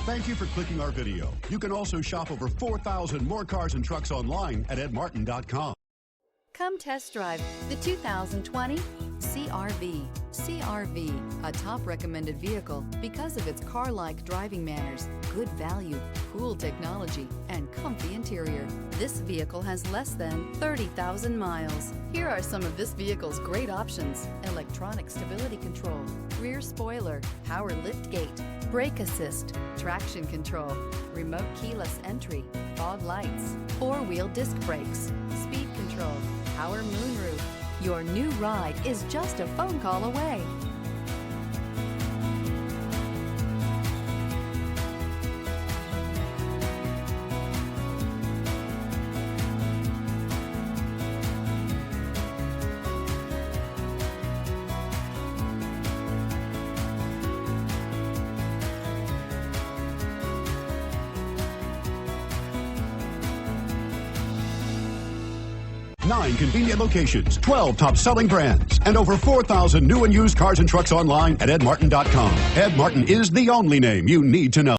Thank you for clicking our video. You can also shop over 4,000 more cars and trucks online at edmartin.com. Come test drive the 2020 CR-V. CR-V, a top recommended vehicle because of its car-like driving manners, good value, cool technology, and comfy interior. This vehicle has less than 30,000 miles. Here are some of this vehicle's great options: electronic stability control, rear spoiler, power liftgate, brake assist, traction control, remote keyless entry, fog lights, four-wheel disc brakes, speed control, power moonroof. Your new ride is just a phone call away. Nine convenient locations, 12 top-selling brands, and over 4,000 new and used cars and trucks online at edmartin.com. Ed Martin is the only name you need to know.